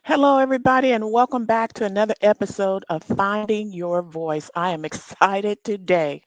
Hello, everybody, and welcome back to another episode of Finding Your Voice. I am excited today.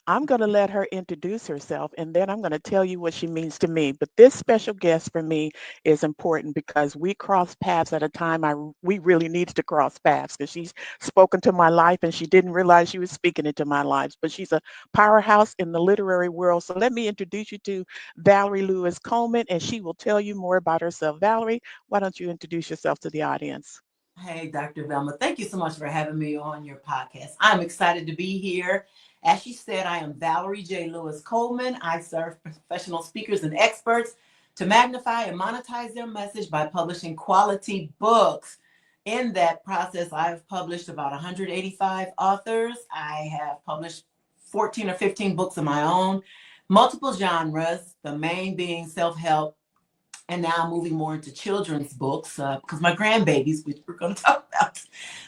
I'm going to let her introduce herself, and then I'm going to tell you what she means to me. But this special guest for me is important because we crossed paths at a time we really needed to cross paths because she's spoken to my life, and she didn't realize she was speaking into my lives. But she's a powerhouse in the literary world. So let me introduce you to Valerie Lewis Coleman, and she will tell you more about herself. Valerie, why don't you introduce yourself to the audience? Hey, Dr. Velma, thank you so much for having me on your podcast. I'm excited to be here. As she said, I am Valerie J. Lewis Coleman. I serve professional speakers and experts to magnify and monetize their message by publishing quality books. In that process, I've published about 185 authors. I have published 14 or 15 books of my own, multiple genres, the main being self help, and now I'm moving more into children's books because my grandbabies, which we're going to talk about,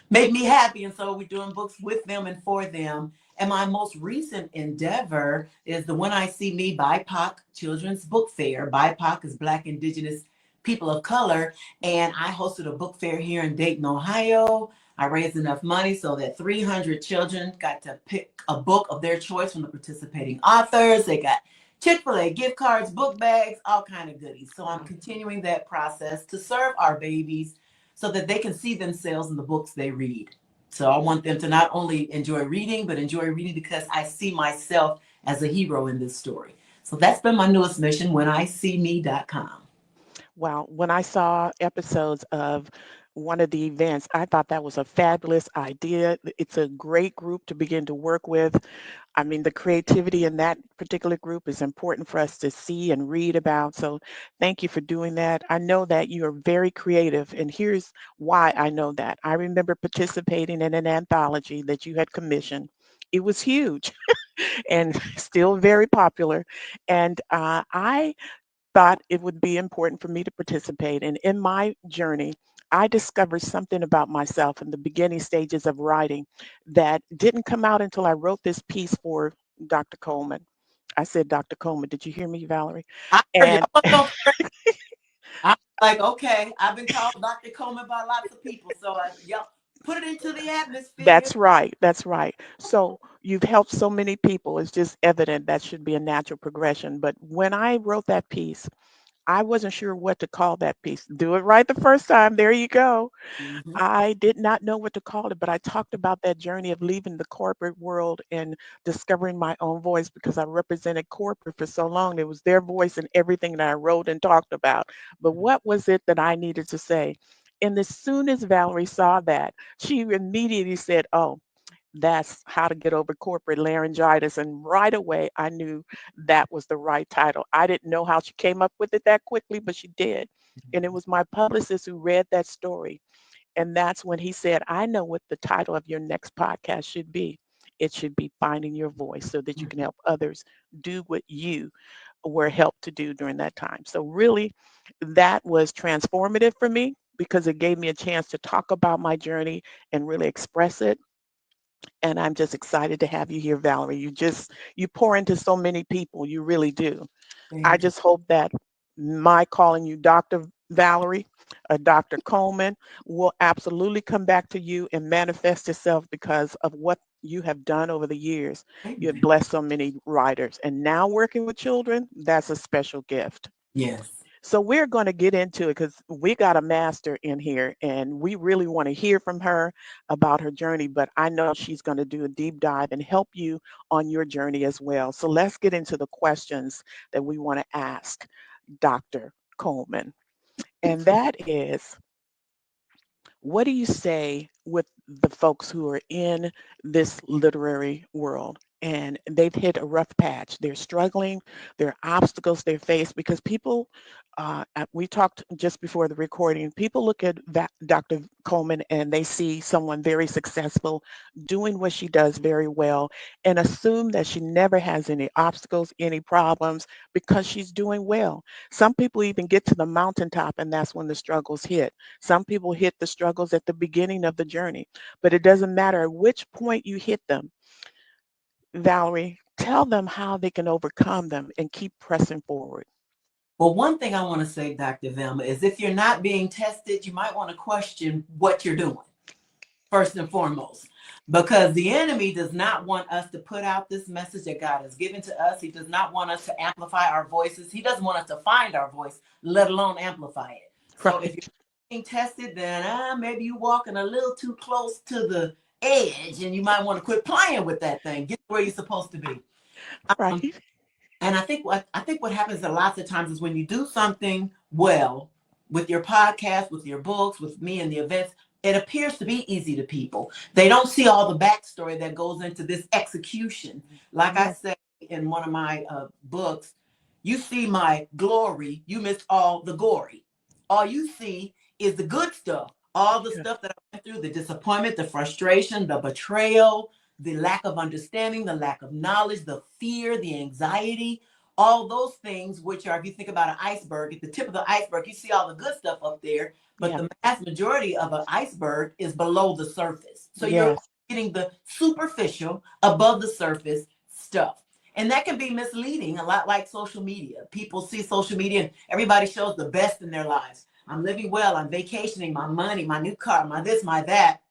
make me happy. And so we're doing books with them and for them. And my most recent endeavor is the When I See Me BIPOC Children's Book Fair. BIPOC is Black, Indigenous, People of Color. And I hosted a book fair here in Dayton, Ohio. I raised enough money so that 300 children got to pick a book of their choice from the participating authors. They got Chick-fil-A gift cards, book bags, all kind of goodies. So I'm continuing that process to serve our babies so that they can see themselves in the books they read. So I want them to not only enjoy reading, but enjoy reading because I see myself as a hero in this story. So that's been my newest mission, whenicme.com. Well, when I saw episodes of one of the events, I thought that was a fabulous idea. It's a great group to begin to work with. I mean, the creativity in that particular group is important for us to see and read about. So thank you for doing that. I know that you are very creative, and here's why I know that. I remember participating in an anthology that you had commissioned. It was huge and still very popular. And I thought it would be important for me to participate. And in my journey, I discovered something about myself in the beginning stages of writing that didn't come out until I wrote this piece for Dr. Coleman. I said, Dr. Coleman, did you hear me, Valerie? I heard you. And I'm like, okay, I've been called Dr. Coleman by lots of people. So, y'all put it into the atmosphere. that's right. That's right. So you've helped so many people. It's just evident that should be a natural progression. But when I wrote that piece, I wasn't sure what to call that piece. Do it right the first time. There you go. Mhm. I did not know what to call it, but I talked about that journey of leaving the corporate world and discovering my own voice because I represented corporate for so long. It was their voice in everything that I wrote and talked about. But what was it that I needed to say? And as soon as Valerie saw that, she immediately said, "Oh, that's how to get over corporate laryngitis." And right away, I knew that was the right title. I didn't know how she came up with it that quickly, but she did. And it was my publicist who read that story. And that's when he said, I know what the title of your next podcast should be. It should be Finding Your Voice so that you can help others do what you were helped to do during that time. So, really, that was transformative for me because it gave me a chance to talk about my journey and really express it. And I'm just excited to have you here, Valerie. You pour into so many people. You really do. I Thank you. just hope that my calling you Dr. Valerie, Dr. Coleman, will absolutely come back to you and manifest itself because of what you have done over the years. You have Amen. blessed so many writers. And now working with children, that's a special gift. Yes. So we're going to get into it because we got a master in here and we really want to hear from her about her journey. But I know she's going to do a deep dive and help you on your journey as well. So let's get into the questions that we want to ask Dr. Coleman. And that is, what do you say with the folks who are in this literary world and they've hit a rough patch? They're struggling, there are obstacles they face because people, we talked just before the recording, people look at Dr. Coleman and they see someone very successful doing what she does very well and assume that she never has any obstacles, any problems because she's doing well. Some people even get to the mountaintop and that's when the struggles hit. Some people hit the struggles at the beginning of the journey, but it doesn't matter at which point you hit them. Valerie, tell them how they can overcome them and keep pressing forward. Well, one thing I want to say, Dr. Velma, is if you're not being tested, you might want to question what you're doing first and foremost, because the enemy does not want us to put out this message that God has given to us. He does not want us to amplify our voices. He doesn't want us to find our voice, let alone amplify it. So if you're Right. being tested, then maybe you're walking a little too close to the edge, and you might want to quit playing with that thing. Get where you're supposed to be. Um, Right. and I think what happens a lot of times is when you do something well with your podcast, with your books, with me and the events, it appears to be easy to people. They don't see all the backstory that goes into this execution. Like I Yes. said in one of my books, you see my glory, you miss all the gory. All you see is the good stuff, all the Yes. stuff that I went through, the disappointment, the frustration, the betrayal, the lack of understanding, the lack of knowledge, the fear, the anxiety, all those things, which are, if you think about an iceberg, at the tip of the iceberg, you see all the good stuff up there, but Yeah. the vast majority of an iceberg is below the surface. So you're Yes. getting the superficial, above the surface stuff. And that can be misleading, a lot like social media. People see social media and everybody shows the best in their lives. I'm living well, I'm vacationing, my money, my new car, my this, my that,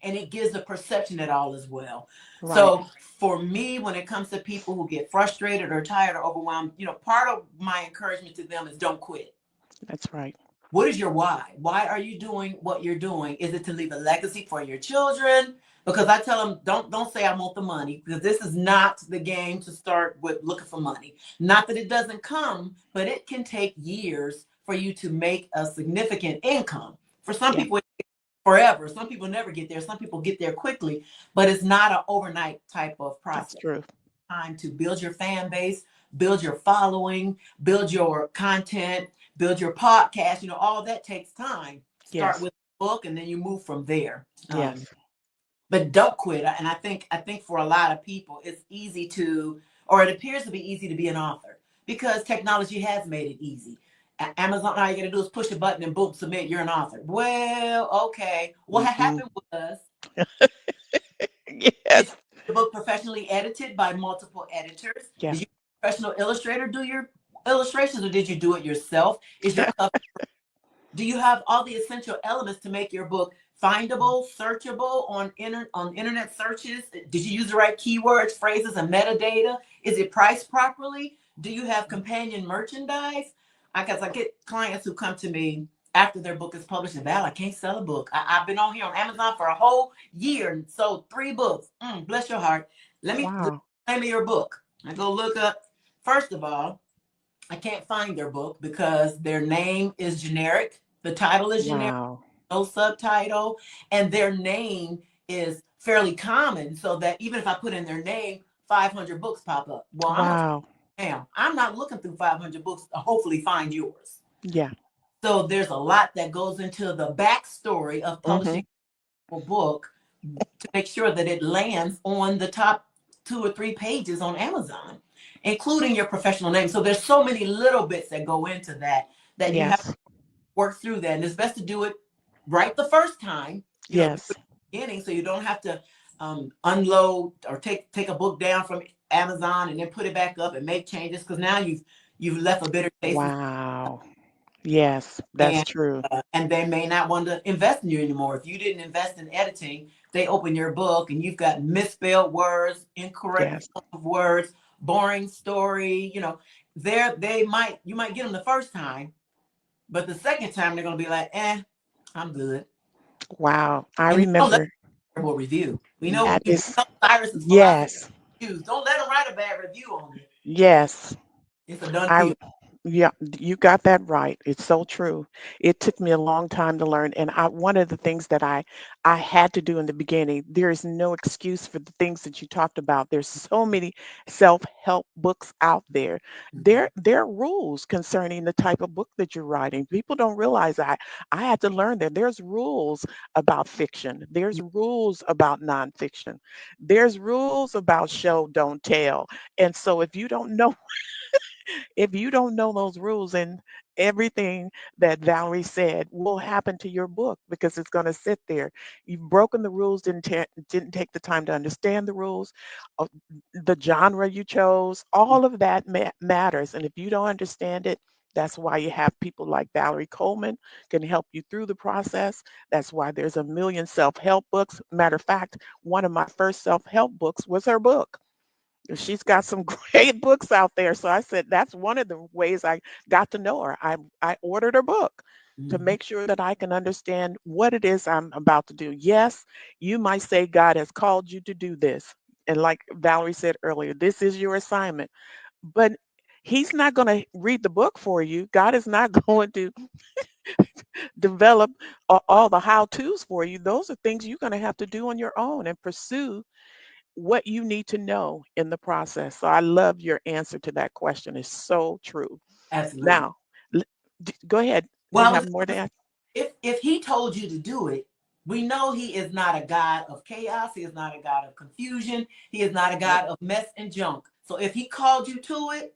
and it gives the perception that all is well. Right. So for me, when it comes to people who get frustrated or tired or overwhelmed, part of my encouragement to them is don't quit. That's right. What is your why? Why are you doing what you're doing? Is it to leave a legacy for your children? Because I tell them, don't say I want the money, because this is not the game to start with looking for money. Not that it doesn't come, but it can take years for you to make a significant income. For some Yeah. people, forever. Some people never get there. Some people get there quickly, but it's not an overnight type of That's process. true. Time to build your fan base, build your following, build your content, build your podcast. All that takes time. Start Yes. with a book, and then you move from there. Yes. But don't quit. And I think for a lot of people, it's easy to, or it appears to be easy to be an author because technology has made it easy. Amazon, all you got to do is push a button and boom, submit. You're an author. Well, okay. What Mm-mm. happened was, did you Yes. get the book professionally edited by multiple editors? Yeah. Did you professional illustrator do your illustrations, or did you do it yourself? Is your cover Do you have all the essential elements to make your book findable, searchable on internet searches? Did you use the right keywords, phrases, and metadata? Is it priced properly? Do you have companion merchandise? Because I get clients who come to me after their book is published and Val, I can't sell a book. I've been on here on Amazon for a whole year and sold 3 books. Bless your heart. Let me Wow. name of your book. I go look up. First of all, I can't find their book because their name is generic. The title is generic, Wow. no subtitle, and their name is fairly common. So that even if I put in their name, 500 books pop up. Well, I'm gonna Wow. damn, I'm not looking through 500 books to hopefully find yours. Yeah. So there's a lot that goes into the backstory of Mm-hmm. publishing a book to make sure that it lands on the top 2 or 3 pages on Amazon, including your professional name. So there's so many little bits that go into that you have to Yes. work through that. And it's best to do it right the first time, do Yes. it at the beginning, so you don't have to unload or take a book down from Amazon and then put it back up and make changes, because now you've left a bitter taste in, Wow. Yes. That's and true. and they may not want to invest in you anymore. If you didn't invest in editing, they open your book and you've got misspelled words, incorrect Yes. words, boring story. You might get them the first time, but the second time they're gonna be like, I'm good. Wow. I And don't let remember them write a review. that You is, know Cyrus's philosophy. yes. Don't let them write a bad review on you. Yes. It's a done I deal. Yeah, you got that right. It's so true. It took me a long time to learn, and one of the things that I had to do in the beginning, there is no excuse for the things that you talked about. There's so many self-help books out there. Mhm. There are rules concerning the type of book that you're writing. People don't realize I had to learn that there's rules about fiction. There's rules about nonfiction. There's rules about show, don't tell. And so if you don't know those rules, and everything that Valerie said will happen to your book because it's going to sit there. You've broken the rules, didn't take the time to understand the rules, of the genre you chose. All of that matters, and if you don't understand it, That's why you have people like Valerie Coleman can help you through the process. That's why there's a million self-help books. Matter of fact, one of my first self-help books was her book. She's got some great books out there. So I said that's one of the ways I got to know her. I ordered her book to Mhm. make sure that I can understand what it is I'm about to do. Yes, you might say God has called you to do this. And like Valerie said earlier, this is your assignment. But he's not going to read the book for you. God is not going to develop all the how-tos for you. Those are things you're going to have to do on your own and pursue what you need to know in the process. So I love your answer to that question. It's so true. Absolutely. Now, l- go ahead. You Well, I have was more to add? if he told you to do it, we know he is not a God of chaos. He is not a God of confusion. He is not a Nope. God of mess and junk. So if he called you to it,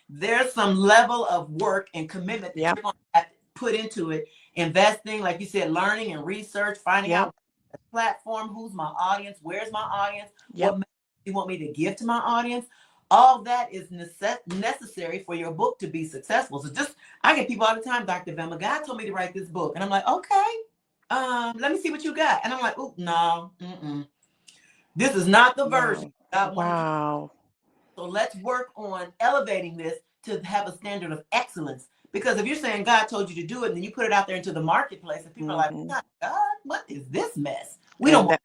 there's some level of work and commitment that Yep. you're going to have to put into it. Investing, like you said, learning and research, finding Yep. out platform, who's my audience, where's my audience, Yep. what message you want me to give to my audience. All that is necessary for your book to be successful. So just, I get people all the time, Dr. Velma, God told me to write this book. And I'm like, okay, let me see what you got. And I'm like, oh, no, this is not the version Wow. God wanted you. Wow. So let's work on elevating this to have a standard of excellence. Because if you're saying God told you to do it, and then you put it out there into the marketplace, and people are like, Hmm. God, what is this mess? We don't And want.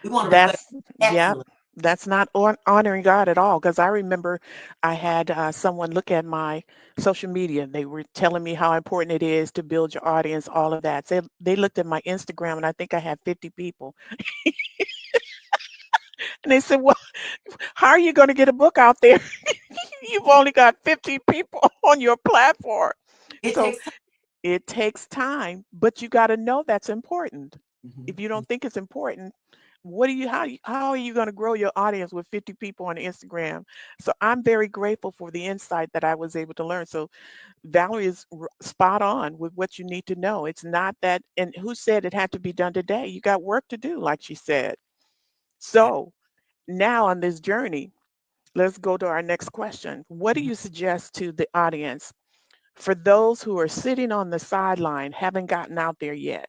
We want to reflect that's, yep. excellence. That's not honoring God at all. Because I remember I had someone look at my social media. They were telling me how important it is to build your audience, all of that. They looked at my Instagram, and I think I had 50 people. And they said, well, how are you going to get a book out there? You've only got 50 people on your platform. It So takes time. it takes time, but you got to know that's important. If you Mhm. don't think it's important, what do you how are you going to grow your audience with 50 people on Instagram? So I'm very grateful for the insight that I was able to learn. So Valerie is spot on with what you need to know. It's not that, and who said it had to be done today? You got work to do, like she said. So now on this journey, let's go to our next question. What do Mhm. you suggest to the audience for those who are sitting on the sideline, haven't gotten out there yet,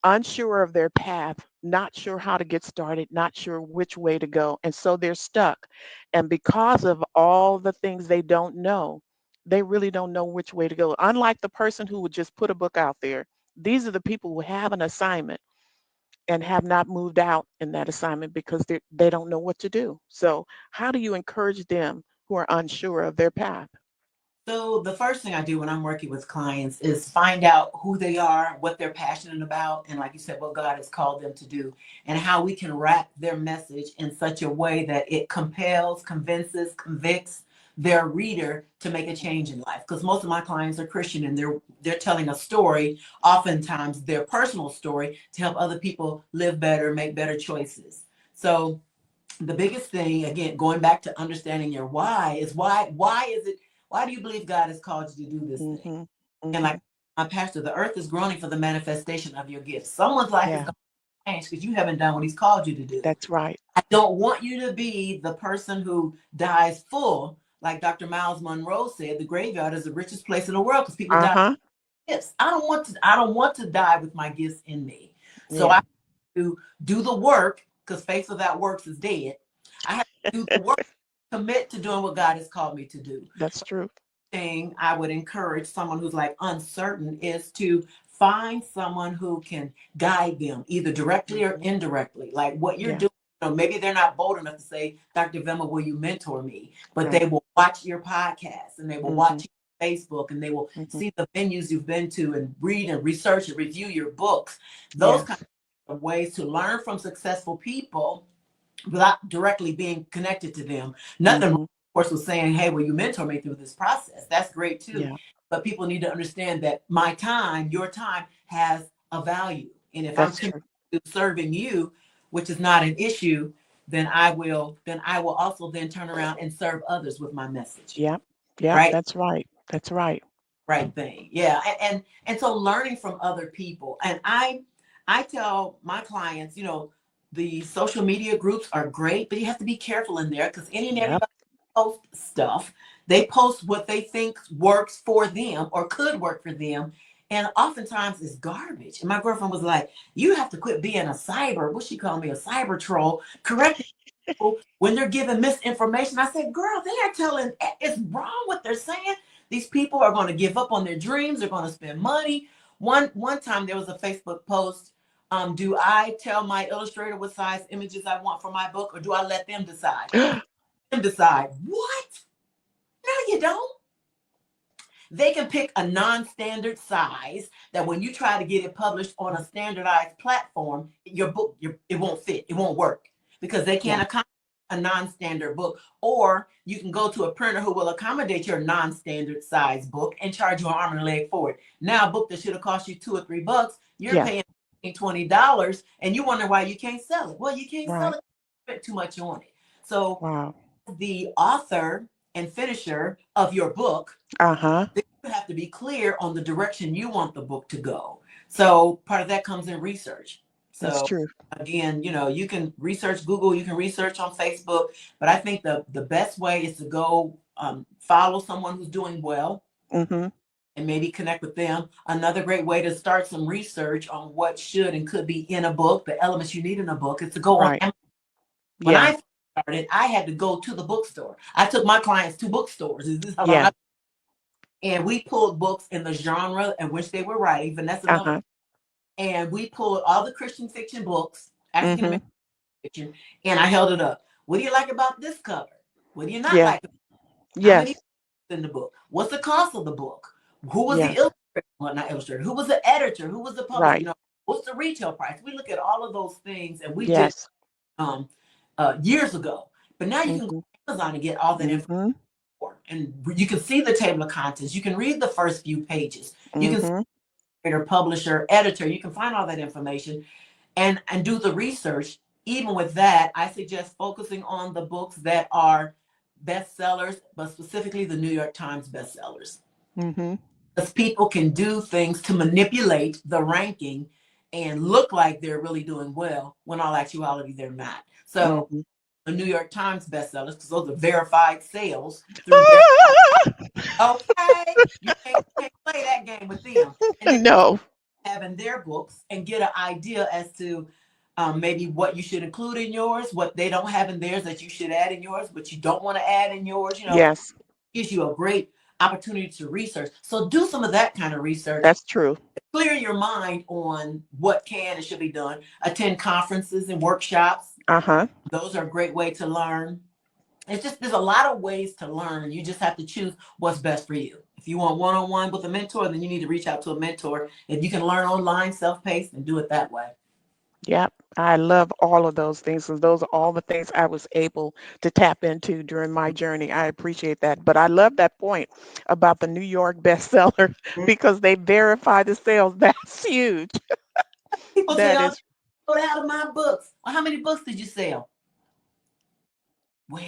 unsure of their path, not sure how to get started, not sure which way to go, and so they're stuck. And because of all the things they don't know, they really don't know which way to go. Unlike the person who would just put a book out there, these are the people who have an assignment and have not moved out in that assignment because they don't know what to do. So, how do you encourage them who are unsure of their path? So the first thing I do when I'm working with clients is find out who they are, what they're passionate about, and like you said, what God has called them to do, and how we can wrap their message in such a way that it compels, convinces, convicts their reader to make a change in life. Because most of my clients are Christian and they're telling a story, oftentimes their personal story, to help other people live better, make better choices. So the biggest thing, again, going back to understanding your why, is why do you believe God has called you to do this thing? Mhm. And like Mhm. my pastor, the earth is groaning for the manifestation of your gifts. Someone's life is Yeah, going to change because you haven't done what he's called you to do. that's right. I don't want you to be the person who dies full, like Dr. Miles Monroe said, the graveyard is the richest place in the world because people die Uh-huh. with gifts. I don't want to die with my gifts in me. So I Yeah. have to do the work, because faith without works is dead. I have to do the work, commit to doing what God has called me to do. That's true. Thing I would encourage someone who's like uncertain is to find someone who can guide them either directly or Mhm. indirectly. Like what you're Yeah. doing, maybe they're not bold enough to say, Dr. Velma, will you mentor me? But Right. they will watch your podcast and they will Mhm. watch your Facebook and they will Mhm. see the venues you've been to and read and research and review your books. Those kind Yes. of ways to learn from successful people without directly being connected to them. Nothing, of Mhm. course, was saying, hey, will you mentor me through this process? That's great too. Yeah. But people need to understand that my time, your time, has a value. And if I'm That's committed true. to serving you, which is not an issue, then I will also then turn around and serve others with my message. Yep. Yep. Right? That's right. That's right. Right thing. Yeah. And so learning from other people. And I tell my clients, the social media groups are great, but you have to be careful in there because any and Yep. everybody. post stuff. They post what they think works for them or could work for them. And oftentimes it's garbage. And my girlfriend was like, you have to quit being a cyber, what she called me, a cyber troll, correcting people when they're giving misinformation. I said, girl, they are telling, it's wrong what they're saying. These people are going to give up on their dreams. They're going to spend money. One time there was a Facebook post. Do I tell my illustrator what size images I want for my book, or do I let them decide? Them decide. What? No, you don't. They can pick a non-standard size that when you try to get it published on a standardized platform, your book, it won't fit. It won't work because they Yeah. can't accommodate a non-standard book. Or you can go to a printer who will accommodate your non-standard size book and charge you an arm and a leg for it. Now, a book that should have cost you $2 or $3, you're Yeah. paying $20, and you wonder why you can't sell it. Well, you can't sell Right. it. You spent too much on it. So Wow. the author and finisher of your book, Uh-huh. then you have to be clear on the direction you want the book to go. So part of that comes in research. That's So true. again, you can research Google, you can research on Facebook, but I think the best way is to go follow someone who's doing well Mm-hmm. and maybe connect with them. Another great way to start some research on what should and could be in a book, the elements you need in a book, is to go on Right. Amazon. When Yeah. I started, I had to go to the bookstore. I took my clients to bookstores. This is how long Yeah. I, and we pulled books in the genre in which they were writing, Vanessa Miller, Uh-huh. and we pulled all the Christian fiction books, African Mm-hmm. American fiction, and I held it up. What do you like about this cover? What do you not Yeah. like? How many Yes. in the book? What's the cost of the book? Who was the Yes. illustrator? Well, not illustrator. Who was the editor? Who was the publisher? Right. What's the retail price? We look at all of those things, and we did Yes. years ago. But now you can go Mm-hmm. to Amazon and get all that information, Mm-hmm. and you can see the table of contents. You can read the first few pages. You can see Mm-hmm. publisher, editor. You can find all that information and do the research. Even with that, I suggest focusing on the books that are bestsellers, but specifically the New York Times bestsellers. Mm-hmm. Because people can do things to manipulate the ranking and look like they're really doing well when all actuality they're not. So Mm-hmm. the New York Times bestsellers, because those are verified sales through verified. Okay, you can't play that game with them. And then No. having their books and get an idea as to maybe what you should include in yours, what they don't have in theirs that you should add in yours, but you don't want to add in yours. Yes. Gives you a great opportunity to research. So do some of that kind of research. That's true. Clear your mind on what can and should be done. Attend conferences and workshops. Uh-huh. Those are a great way to learn. It's just there's a lot of ways to learn. You just have to choose what's best for you. If you want one-on-one with a mentor, then you need to reach out to a mentor. If you can learn online, self-paced, and do it that way. Yep. I love all of those things. And those are all the things I was able to tap into during my journey. I appreciate that. But I love that point about the New York bestseller because they verify the sales. That's huge. People say, That "Oh, is, go out of my books." Well, how many books did you sell? Well,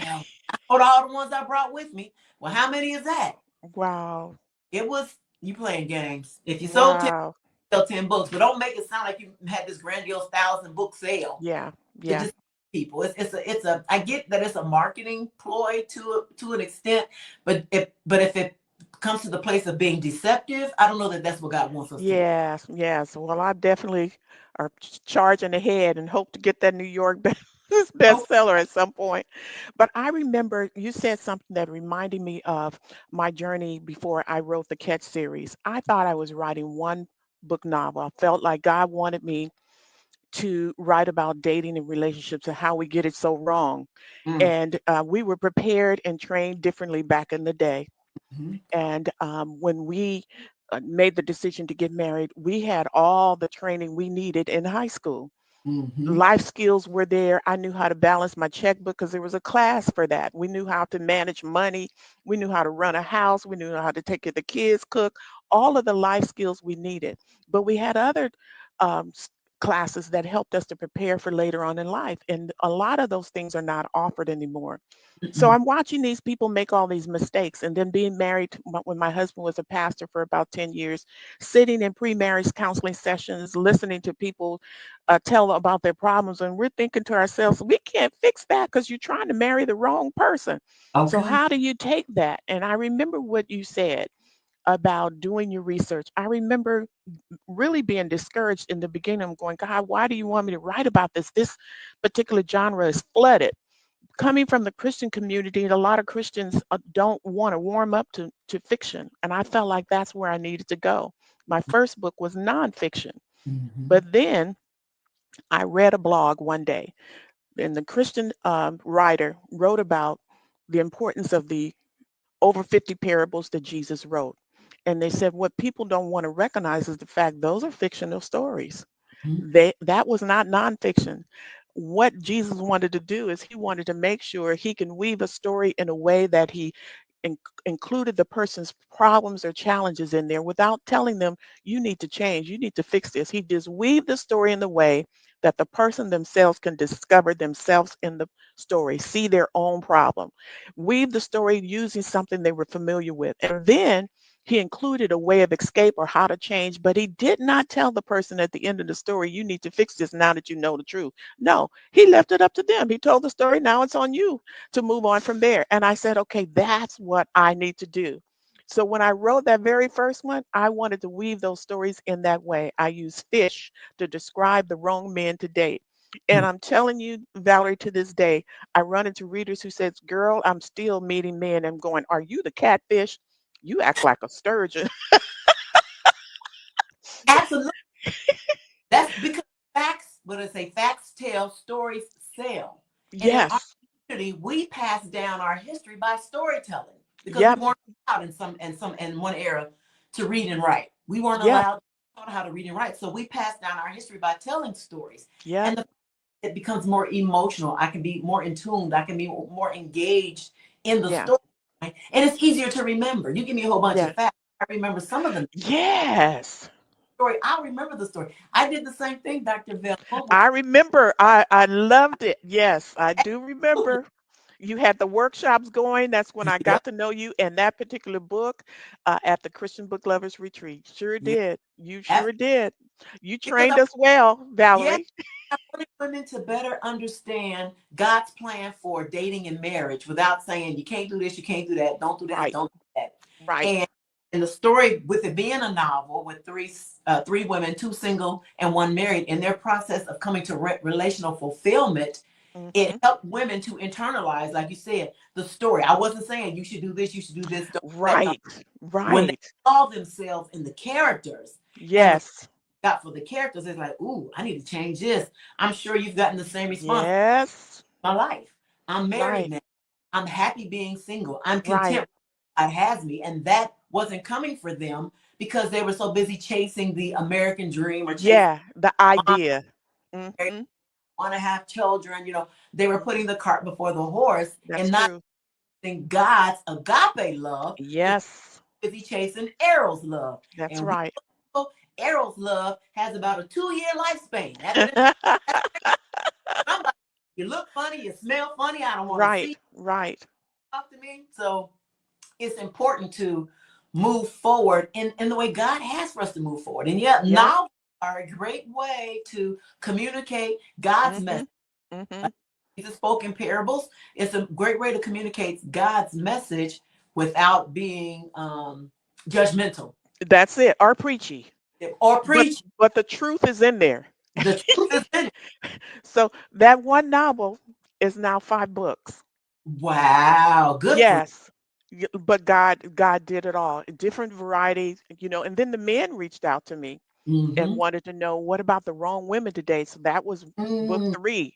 I sold all the ones I brought with me. Well, how many is that? wow. It was you playing games. If you sold 10, Wow. sell 10 books, but don't make it sound like you had this grandiose 1,000 book sale. Yeah. It Yeah. just people. It's a. I get that it's a marketing ploy to an extent, but if it comes to the place of being deceptive, I don't know that that's what God wants us to do. Yes. Yes. Well, I definitely are charging ahead and hope to get that New York Oh, bestseller at some point. But I remember you said something that reminded me of my journey before I wrote the Catch series. I thought I was writing one book novel. I felt like God wanted me to write about dating and relationships and how we get it so wrong. mm, And we were prepared and trained differently back in the day. mhm, And when we made the decision to get married, we had all the training we needed in high school. mhm, Life skills were there. I knew how to balance my checkbook because there was a class for that. We knew how to manage money. We knew how to run a house. We knew how to take care of the kids, cook, all of the life skills we needed. But we had other classes that helped us to prepare for later on in life. And a lot of those things are not offered anymore. So Mm-mm. I'm watching these people make all these mistakes, and then being married when my husband was a pastor for about 10 years, sitting in pre-marriage counseling sessions, listening to people tell about their problems. And we're thinking to ourselves, we can't fix that because you're trying to marry the wrong person. So Okay. how do you take that? And I remember what you said about doing your research. I remember really being discouraged in the beginning. I'm going, God, why do you want me to write about this? This particular genre is flooded. Coming from the Christian community, a lot of Christians don't want to warm up to fiction. And I felt like that's where I needed to go. My first book was nonfiction. Mm-hmm. But then I read a blog one day, and the Christian writer wrote about the importance of the over 50 parables that Jesus wrote. And they said what people don't want to recognize is the fact those are fictional stories. That was not nonfiction. What Jesus wanted to do is he wanted to make sure he can weave a story in a way that he in- included the person's problems or challenges in there without telling them you need to change, you need to fix this. He just weaved the story in the way that the person themselves can discover themselves in the story, see their own problem, weave the story using something they were familiar with, and then he included a way of escape or how to change, but he did not tell the person at the end of the story, you need to fix this now that you know the truth. No, he left it up to them. He told the story, now it's on you to move on from there. And I said, okay, that's what I need to do. So when I wrote that very first one, I wanted to weave those stories in that way. I used fish to describe the wrong men to date. And I'm telling you, Valerie, to this day, I run into readers who says, girl, I'm still meeting men and going, are you the catfish? You act like a sturgeon. Absolutely. That's because facts, what I say, facts tell, stories sell. And in our Yes. community, we pass down our history by storytelling because we Yep. weren't allowed in one era to read and write. We weren't Yep. allowed taught how to read and write. So we pass down our history by telling stories. Yep. And it becomes more emotional. I can be more in tune. I can be more engaged in the Yeah. story. Right? And it's easier to remember. You give me a whole bunch of Yeah. facts. I remember some of the Yes. story. I'll remember the story. I did the same thing, Dr. Velma, with I remember. I loved it. Yes, I do remember. You had the workshops going. That's when I Yep, got to know you and that particular book at the Christian Book Lovers Retreat. Sure yep. did. You That's sure did. You because trained us well, yeah, Valerie. I wanted women to better understand God's plan for dating and marriage without saying you can't do this, you can't do that, don't do this, Right. don't do that. Right. And in the story, with it being a novel with three women, two single and one married, in their process of coming to relational fulfillment, it Hmm. helped women to internalize, like you said, the story. I wasn't saying you should do this, you should do this, don't do that. No, Right. when they Right. saw themselves in the characters and the Yes. got for the characters, it's like, ooh, I need to change this. I'm sure you've gotten the same response. Yes. My life. I'm married Right. now. I'm happy being single. I'm Right. content. God has me. And that wasn't coming for them because they were so busy chasing the American dream or chasing Yeah. The want idea. Hmm. to have children. They were putting the cart before the horse That's and not true. in God's agape love, because Yes. busy chasing Errol's love. That's And we right. know Errol's love has about a 2-year lifespan. After that, I'm like, you look funny, you smell funny, I don't want to see Right. you Right. talk to me. So it's important to move forward in the way God has for us to move forward. And yet, Yep. novels are a great way to communicate God's message. Mhm. Mhm. Jesus spoke in parables. It's a great way to communicate God's message without being judgmental That's it. Or preachy. or But preach. but the truth is in there. The truth is in it. So that one novel is now 5 books. Wow, good for Yes. But God did it all. Different varieties, and then the men reached out to me you. and Mm-hmm. wanted to know what about the wrong women today. So that was book Mm, 3.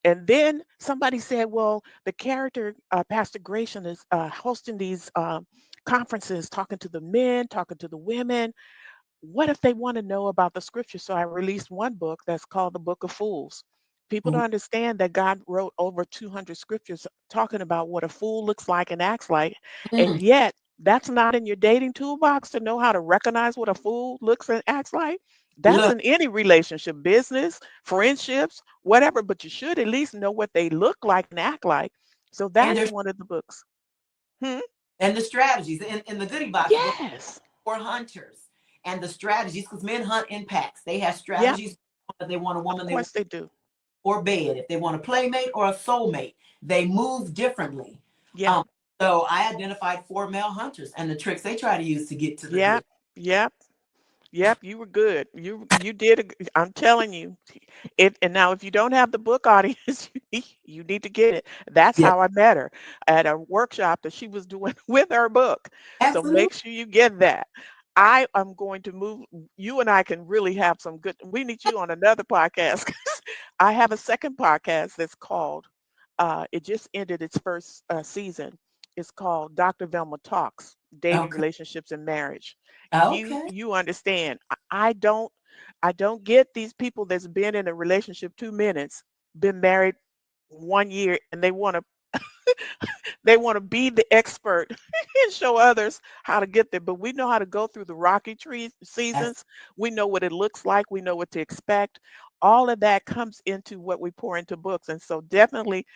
And then somebody said, well, the character, Pastor Gratian, is hosting these conferences, talking to the men, talking to the women. What if they want to know about the scripture? So I released one book that's called the Book of Fools. People don't understand that God wrote over 200 scriptures talking about what a fool looks like and acts like. And mm, yet, that's not in your dating toolbox to know how to recognize what a fool looks and acts like. That's in any relationship, business, friendships, whatever, but you should at least know what they look like and act like. So and that's there's one of the books. Hmm? and the strategies in the goodie box. You go Yes. for hunters and the strategies because men hunt in packs. They have Yep. strategies. If they want a Of woman, they want course they do. or bed. If they want a playmate or a soulmate, they move differently. Yep. Um, so I identified four male hunters and the tricks they try to use to get to the good. Yep. Yep. Yep, you were good. You did. I'm telling you, it. And now, if you don't have the book, audience, you need to get it. That's Yeah, how I met her at a workshop that she was doing with her book. So absolutely. make sure you get that. I am going to move. You and I can really have some good. We need you on another podcast. 'Cause I have a second podcast that's called. It just ended its first season. It's called Dr. Velma Talks: Dating, Okay. Relationships, and Marriage. Okay. You understand. I don't get these people that's been in a relationship 2 minutes, been married 1 year, and they want to be the expert and show others how to get there. But we know how to go through the rocky tree That's, seasons. We know what it looks like. We know what to expect. All of that comes into what we pour into books. And so definitely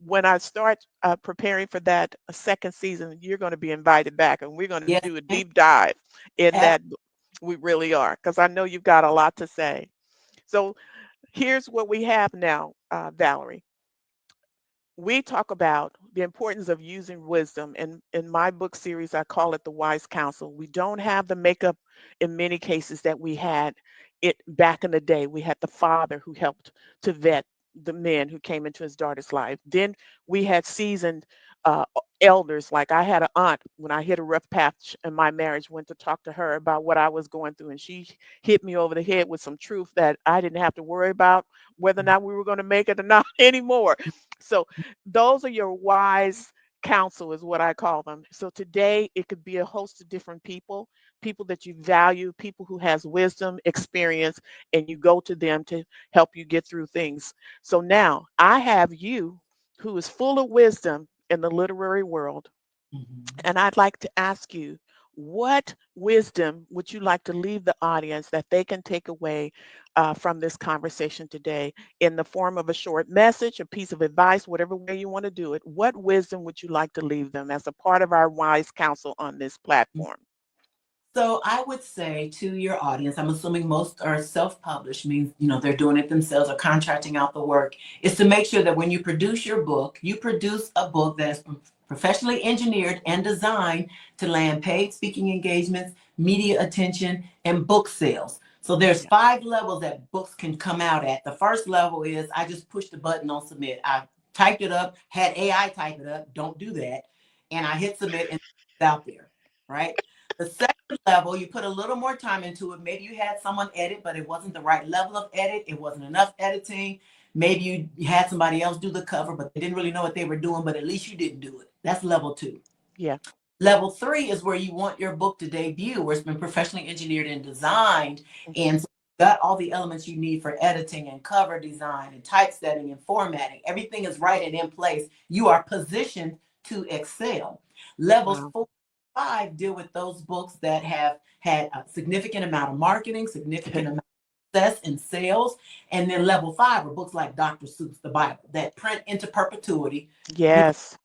when I start preparing for that second season, you're going to be invited back, and we're going to yes. do a deep dive in Ab- that. We really are, because I know you've got a lot to say. So here's what we have now, Valerie. We talk about the importance of using wisdom. And in my book series, I call it the wise counsel. We don't have the makeup in many cases that we had it back in the day. We had the father who helped to vet the men who came into his daughter's life. Then we had seasoned elders. Like I had an aunt when I hit a rough patch in my marriage, went to talk to her about what I was going through. And she hit me over the head with some truth that I didn't have to worry about whether or not we were going to make it or not anymore. So those are your wise counsel is what I call them. So today it could be a host of different people, people that you value, people who has wisdom, experience, and you go to them to help you get through things. So now I have you who is full of wisdom in the literary world, Mhm. and I'd like to ask you, what wisdom would you like to leave the audience that they can take away from this conversation today in the form of a short message, a piece of advice, whatever way you want to do it? What wisdom would you like to leave them as a part of our wise counsel on this platform? So I would say to your audience, I'm assuming most are self-published, means they're doing it themselves or contracting out the work, is to make sure that when you produce your book, you produce a book that is professionally engineered and designed to land paid speaking engagements, media attention, and book sales. So there's Yeah. 5 levels that books can come out at. The first level is I just pushed the button on submit. I typed it up, had AI type it up. Don't do that. And I hit submit and it's out there, right? The second level, you put a little more time into it. Maybe you had someone edit, but it wasn't the right level of edit. It wasn't enough editing. Maybe you had somebody else do the cover, but they didn't really know what they were doing, but at least you didn't do it. That's level 2. Yeah. Level 3 is where you want your book to debut, where it's been professionally engineered and designed. Hmm. And so you got all the elements you need for editing and cover design and typesetting and formatting. Everything is right and in place. You are positioned to excel. Levels Wow. 4 and 5 deal with those books that have had a significant amount of marketing, significant amount of success in sales. And then level 5 are books like Dr. Seuss, the Bible, that print into perpetuity. Yes.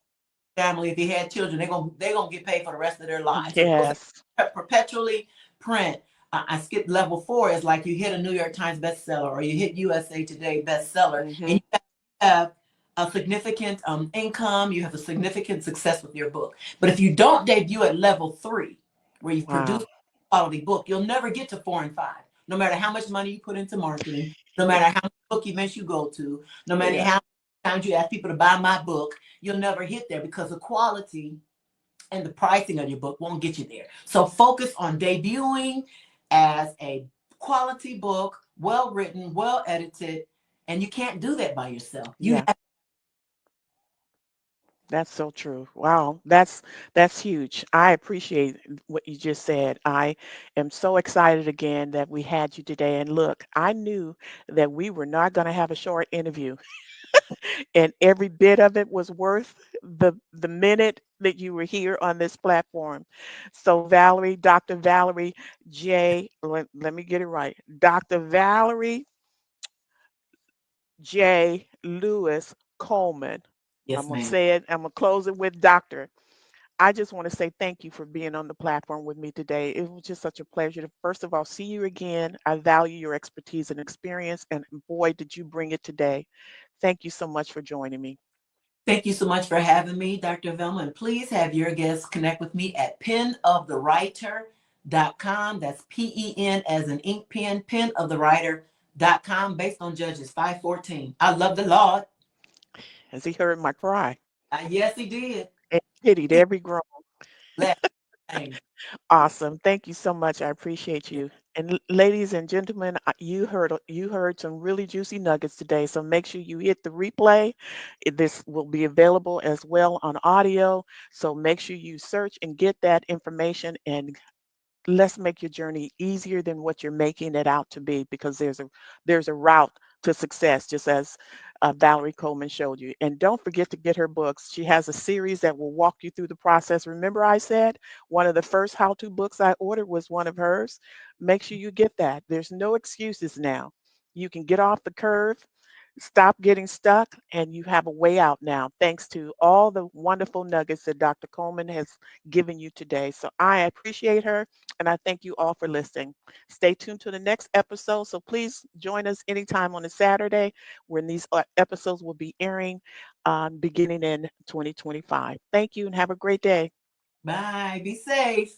Family, if they had children, they're gonna get paid for the rest of their lives. So those Yes. that perpetually print. I skipped level 4 is like you hit a New York Times bestseller or you hit USA Today bestseller, Hmm. and you have a significant income. You have a significant success with your book. But if you don't debut at level 3, where you've produced Wow. a quality book, you'll never get to 4 and 5. No matter how much money you put into marketing, no matter how many book events you go to, no matter Yeah. how many times you ask people to buy my book, you'll never hit there because the quality and the pricing of your book won't get you there. So focus on debuting as a quality book, well written, well edited, and you can't do that by yourself. You Yeah. have That's so true. Wow, that's huge. I appreciate what you just said. I am so excited again that we had you today. And look, I knew that we were not going to have a short interview, and every bit of it was worth the minute, that you were here on this platform. So, Valerie, Dr. Valerie J, let me get it right. Dr. Valerie J. Lewis Coleman. Yes, I'm going to ma'am. say it, I'm going to close it with Doctor. I just want to say thank you for being on the platform with me today. It was just such a pleasure to, first of all, see you again. I value your expertise and experience, and boy, did you bring it today. Thank you so much for joining me. Thank you so much for having me, Dr. Velma. And please have your guests connect with me at penofthewriter.com. That's PEN as an ink pen, penofthewriter.com, based on Judges 5:14. I love the Lord. Has he heard my cry? Yes, he did. And pitied every groan. Bless his name. Awesome. Thank you so much. I appreciate you. And ladies and gentlemen, you heard some really juicy nuggets today. So make sure you hit the replay. This will be available as well on audio. So make sure you search and get that information, and let's make your journey easier than what you're making it out to be, because there's a route to success, just as Valerie Coleman showed you. And don't forget to get her books. She has a series that will walk you through the process. Remember, I said one of the first how-to books I ordered was one of hers. Make sure you get that. There's no excuses now. You can get off the curve, stop getting stuck, and you have a way out now, thanks to all the wonderful nuggets that Dr. Coleman has given you today. So I appreciate her, and I thank you all for listening. Stay tuned to the next episode. So please join us anytime on a Saturday when these episodes will be airing beginning in 2025. Thank you and have a great day. Bye. Be safe.